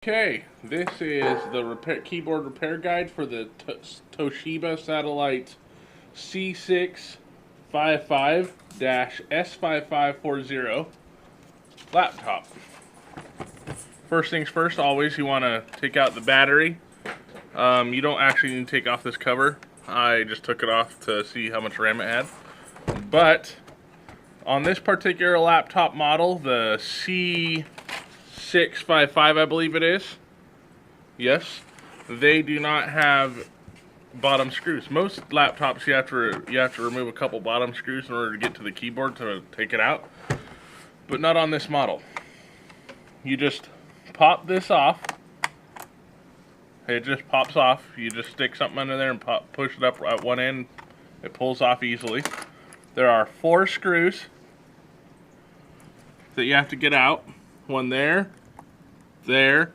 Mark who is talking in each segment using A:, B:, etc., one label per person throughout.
A: Okay, this is the keyboard repair guide for the Toshiba Satellite C655 C655D laptop. First things first, always you want to take out the battery. You don't actually need to take off this cover. I just took it off to see how much RAM it had. But on this particular laptop model, the C655, I believe it is. Yes, they do not have bottom screws. Most laptops you have to remove a couple bottom screws in order to get to the keyboard to take it out. But not on this model. You just pop this off. It just pops off. You just stick something under there and push it up at one end. It pulls off easily. There are 4 screws that you have to get out. One there, there,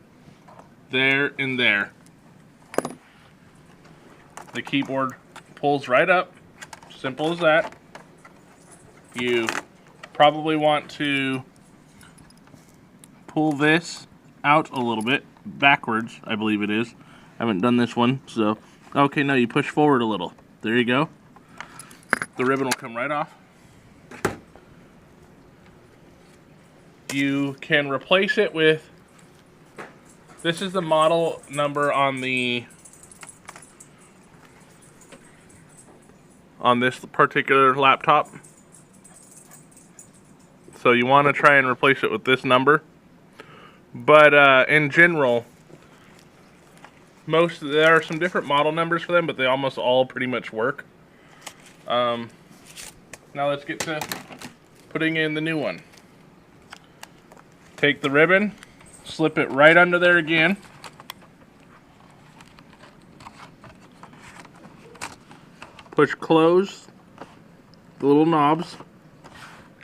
A: and there. The keyboard pulls right up. Simple as that. You probably want to pull this out a little bit backwards, I believe it is. I haven't done this one, so okay, now you push forward a little. There you go. The ribbon will come right off. You can replace it with, this is the model number on this particular laptop. So you want to try and replace it with this number. But in general, there are some different model numbers for them, but they almost all pretty much work. Now let's get to putting in the new one. Take the ribbon, slip it right under there again. Push close the little knobs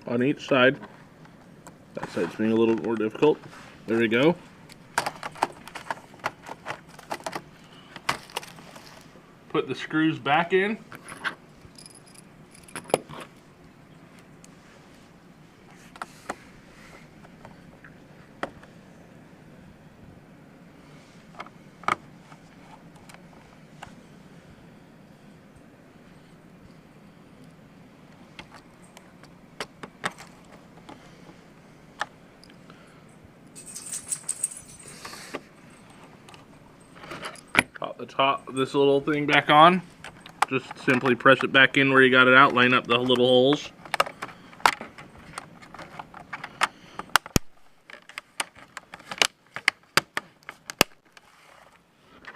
A: on each side. That side's being a little more difficult. There we go. Put the screws back in. This little thing back on. Just simply press it back in where you got it out, line up the little holes.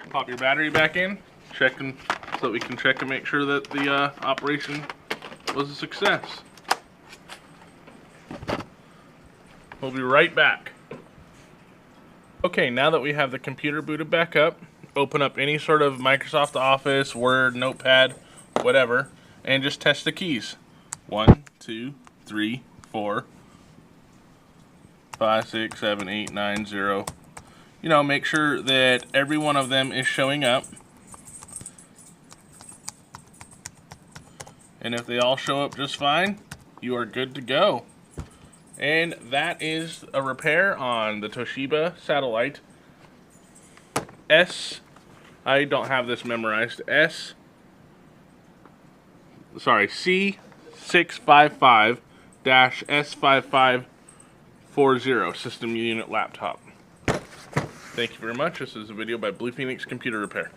A: Pop your battery back in, so that we can check and make sure that the operation was a success. We'll be right back. Okay, now that we have the computer booted back up, open up any sort of Microsoft Office, Word, Notepad, whatever, and just test the keys. 1, 2, 3, 4, 5, 6, 7, 8, 9, 0. You know, make sure that every one of them is showing up. And if they all show up just fine, you are good to go. And that is a repair on the Toshiba Satellite I don't have this memorized. C655 C655D system unit laptop. Thank you very much. This is a video by Blue Phoenix Computer Repair.